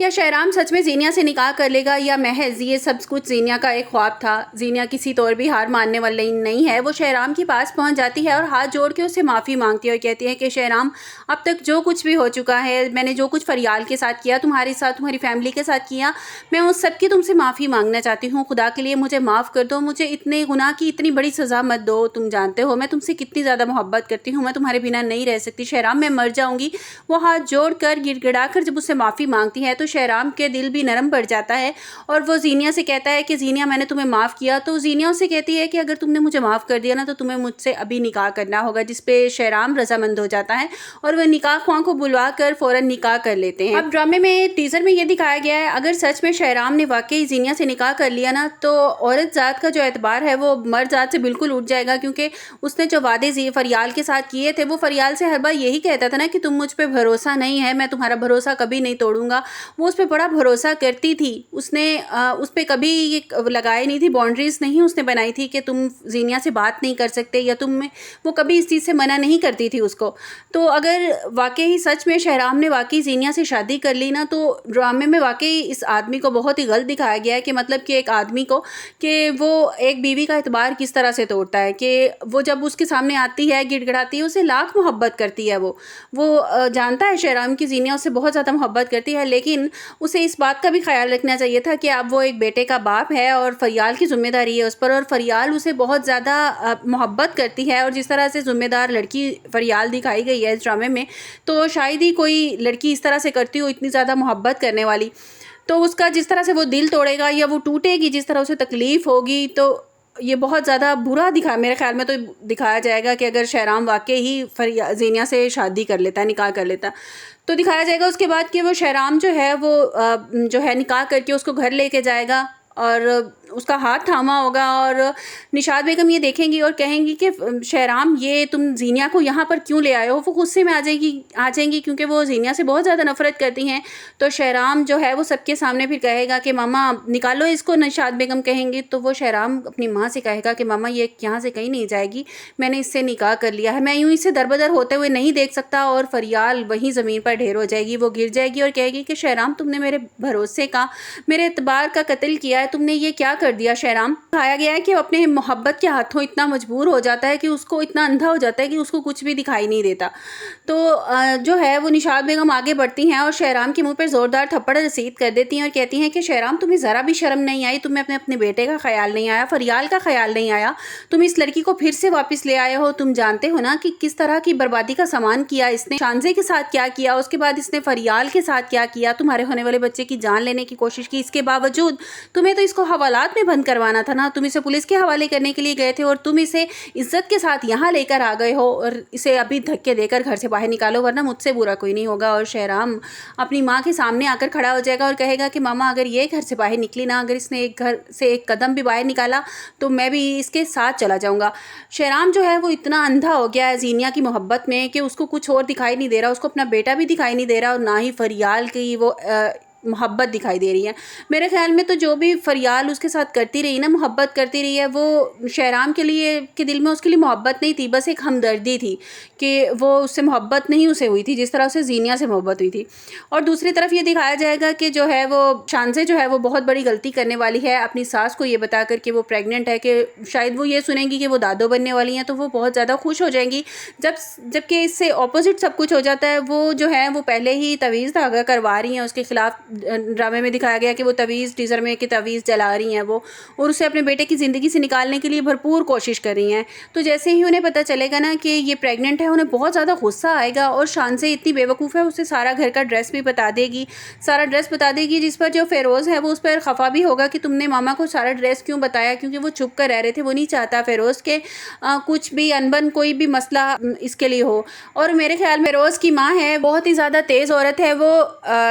क्या शहराम सच में ज़ीनिया से निकाह कर लेगा या महज ये सब कुछ ज़ीनिया का एक ख्वाब था। ज़ीनिया किसी तौर भी हार मानने वाली नहीं है। वो शहराम के पास पहुंच जाती है और हाथ जोड़ के उससे माफ़ी मांगती है और कहती है कि शहराम, अब तक जो कुछ भी हो चुका है, मैंने जो कुछ फरियाल के साथ किया, तुम्हारे साथ, तुम्हारी फैमिली के साथ किया, मैं उस सब की तुमसे माफ़ी मांगना चाहती हूँ। खुदा के लिए मुझे माफ़ कर दो, मुझे इतने गुनाह की इतनी बड़ी सज़ा मत दो। तुम जानते हो मैं तुमसे कितनी ज़्यादा मोहब्बत करती हूँ, मैं तुम्हारे बिना नहीं रह सकती। शहराम, मैं मर जाऊँगी। वो हाथ जोड़ कर गिड़गिड़ा कर जब उससे माफ़ी मांगती है तो शहराम के दिल भी नरम पड़ जाता है और वो ज़ीनिया से कहता है कि ज़ीनिया, मैंने तुम्हें माफ़ किया। तो ज़ीनिया उससे कहती है कि अगर तुमने मुझे माफ़ कर दिया ना तो तुम्हें मुझसे अभी निकाह करना होगा, जिस पे शहराम रजामंद हो जाता है और वह निकाह ख्वाह को बुलवा कर फ़ौरन निकाह कर लेते हैं। अब ड्रामे में टीज़र में ये दिखाया गया है, अगर सच में शहराम ने वाकई ज़ीनिया से निकाह कर लिया ना तो औरत ज़ात का जो एतबार है वो मर्द ज़ात से बिल्कुल उठ जाएगा, क्योंकि उसने जो वादे फरियाल के साथ किए थे वो फरियाल से हर बार यही कहता था ना कि तुम मुझ पर भरोसा नहीं है, मैं तुम्हारा भरोसा कभी नहीं तोड़ूंगा। वो उस पर बड़ा भरोसा करती थी। उसने उस पर कभी ये लगाई नहीं थी, बाउंड्रीज नहीं उसने बनाई थी कि तुम ज़ीनिया से बात नहीं कर सकते या तुम, वो कभी इस चीज़ से मना नहीं करती थी उसको। तो अगर वाकई सच में शहराम ने वाकई ज़ीनिया से शादी कर ली ना तो ड्रामे में वाकई इस आदमी को बहुत ही गलत दिखाया गया है कि मतलब कि एक आदमी को कि वो एक बीवी का एतबार किस तरह से तोड़ता है कि वो जब उसके सामने आती है गिड़गिड़ाती है, उसे लाख मोहब्बत करती है। वो जानता है शहराम की ज़ीनिया उससे बहुत ज़्यादा मोहब्बत करती है, लेकिन उसे इस बात का भी ख्याल रखना चाहिए था कि अब वो एक बेटे का बाप है और फरियाल की ज़िम्मेदारी है उस पर, और फरियाल उसे बहुत ज़्यादा मोहब्बत करती है। और जिस तरह से ज़िम्मेदार लड़की फरियाल दिखाई गई है इस ड्रामे में, तो शायद ही कोई लड़की इस तरह से करती हो, इतनी ज़्यादा मोहब्बत करने वाली। तो उसका जिस तरह से वो दिल तोड़ेगा या वो टूटेगी, जिस तरह उसे तकलीफ़ होगी, तो ये बहुत ज़्यादा बुरा दिखा, मेरे ख्याल में तो दिखाया जाएगा कि अगर शहराम वाकई ही ज़ीनिया से शादी कर लेता, निकाह कर लेता, तो दिखाया जाएगा उसके बाद कि वो शहराम जो है वो जो है निकाह करके उसको घर लेके जाएगा और उसका हाथ थामा होगा और निशात बेगम ये देखेंगी और कहेंगी कि शहराम, ये तुम ज़ीनिया को यहाँ पर क्यों ले आए हो। वो गुस्से में आ जाएंगी क्योंकि वो ज़ीनिया से बहुत ज़्यादा नफरत करती हैं। तो शहराम जो है वो सबके सामने फिर कहेगा कि मामा निकालो इसको, निशात बेगम कहेंगी। तो वो शहराम अपनी माँ से कहेगा कि मामा ये यहाँ से कहीं नहीं जाएगी, मैंने इससे निकाह कर लिया है, मैं यूँ इसे दरबदर होते हुए नहीं देख सकता। और फरियाल वहीं ज़मीन पर ढेर हो जाएगी, वो गिर जाएगी और कहेगी कि शहराम, तुमने मेरे भरोसे का, मेरे एतबार का कत्ल किया है, तुमने ये क्या कर दिया। शहराम दिखाया गया है कि वो अपने मोहब्बत के हाथों इतना मजबूर हो जाता है कि उसको इतना अंधा हो जाता है कि उसको कुछ भी दिखाई नहीं देता। तो जो है वो निशात बेगम आगे बढ़ती हैं और शहराम के मुंह पर ज़ोरदार थप्पड़ रसीद कर देती हैं और कहती हैं कि शहराम, तुम्हें ज़रा भी शर्म नहीं आई, तुम्हें अपने बेटे का ख्याल नहीं आया, फरियाल का ख्याल नहीं आया, तुम इस लड़की को फिर से वापस ले आए हो। तुम जानते हो ना कि किस तरह की बर्बादी का सामान किया इसने, शानजे के साथ क्या किया, उसके बाद इसने फरियाल के साथ क्या किया, तुम्हारे होने वाले बच्चे की जान लेने की कोशिश की। इसके बावजूद तुम्हें तो इसको हवालात में बंद करवाना था ना, तुम इसे पुलिस के हवाले करने के लिए गए थे और तुम इसे इज्जत के साथ यहाँ लेकर आ गए हो और इसे अभी धक्के देकर घर से बाहर निकालो, वरना मुझसे बुरा कोई नहीं होगा। और शहराम अपनी माँ के सामने आकर खड़ा हो जाएगा और कहेगा कि मामा, अगर ये घर से बाहर निकली ना, अगर इसने एक घर से एक कदम भी बाहर निकाला तो मैं भी इसके साथ चला जाऊँगा। शहराम जो है वो इतना अंधा हो गया है ज़ीनिया की मोहब्बत में कि उसको कुछ और दिखाई नहीं दे रहा, उसको अपना बेटा भी दिखाई नहीं दे रहा और ना ही फरियाल की वो मोहब्बत दिखाई दे रही है। मेरे ख्याल में तो जो भी फरियाल उसके साथ करती रही ना, मोहब्बत करती रही है, वो शहराम के लिए के दिल में उसके लिए मोहब्बत नहीं थी, बस एक हमदर्दी थी कि वो उससे मोहब्बत नहीं उसे हुई थी जिस तरह से ज़ीनिया से मोहब्बत हुई थी। और दूसरी तरफ ये दिखाया जाएगा कि जो है वो शानजे जो है वो बहुत बड़ी गलती करने वाली है अपनी सास को ये बता कर कि वो प्रेग्नेंट है, कि शायद वो ये सुनेंगी कि वो दादो बनने वाली हैं तो वो बहुत ज़्यादा खुश हो जाएंगी। जबकि इससे ऑपोजिट सब कुछ हो जाता है। वो जो है वो पहले ही तवीज़ धागा करवा रही हैं उसके खिलाफ, ड्रामे में दिखाया गया कि वो तवीज़, टीज़र में कि तवीज़ जला रही हैं वो, और उसे अपने बेटे की ज़िंदगी से निकालने के लिए भरपूर कोशिश कर रही हैं। तो जैसे ही उन्हें पता चलेगा ना कि ये प्रेग्नेंट है, उन्हें बहुत ज़्यादा गुस्सा आएगा और शानजे इतनी बेवकूफ़ है, उसे सारा घर का ड्रेस भी बता देगी, सारा ड्रेस बता देगी, जिस पर जो फ़ेरोज़ है वो उस पर खफा भी होगा कि तुमने मामा को सारा ड्रेस क्यों बताया, क्योंकि वो छुप कर रह रहे थे, वो नहीं चाहता फ़ेरोज़ के कुछ भी अनबन कोई भी मसला इसके लिए हो। और मेरे ख्याल में फ़ेरोज़ की माँ है, बहुत ही ज़्यादा तेज़ औरत है, वो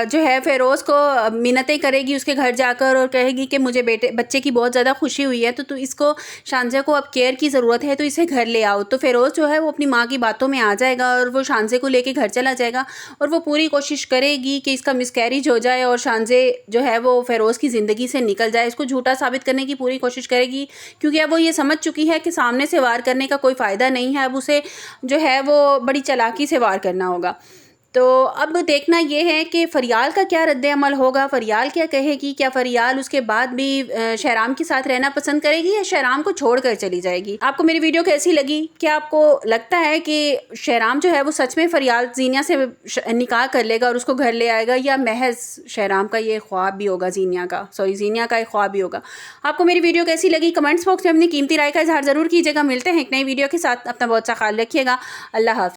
जो है फ़ेरोज़ को मिन्नतें करेगी उसके घर जाकर और कहेगी कि मुझे बच्चे की बहुत ज़्यादा खुशी हुई है, तो इसको, शानजे को अब केयर की ज़रूरत है, तो इसे घर ले आओ। तो फ़ेरोज़ जो है वो अपनी माँ की बातों में आ जाएगा और वो शानजे को लेके घर चला जाएगा और वो पूरी कोशिश करेगी कि इसका मिसकैरेज हो जाए और शानजे जो है वो फ़ेरोज़ की ज़िंदगी से निकल जाए। इसको झूठा साबित करने की पूरी कोशिश करेगी, क्योंकि अब वो ये समझ चुकी है कि सामने से वार करने का कोई फ़ायदा नहीं है, अब उसे जो है वो बड़ी चालाकी से वार करना होगा। तो अब देखना ये है कि फ़रियाल का क्या रद्द-ए-अमल होगा, फ़रियाल क्या कहेगी, क्या फ़रियाल उसके बाद भी शहराम के साथ रहना पसंद करेगी या शहराम को छोड़कर चली जाएगी। आपको मेरी वीडियो कैसी लगी? क्या आपको लगता है कि शहराम जो है वो सच में फ़रियाल ज़ीनिया से निकाह कर लेगा और उसको घर ले आएगा, या महज़ शहराम का ये ख्वाब भी होगा, ज़ीनिया का एक ख्वाब भी होगा। आपको मेरी वीडियो कैसी लगी? कमेंट्स बॉक्स में अपनी कीमती राय का इज़हार ज़रूर कीजिएगा। मिलते हैं एक नई वीडियो के साथ। अपना बहुत सा ख्याल रखिएगा। अल्लाह हाफ़िज़।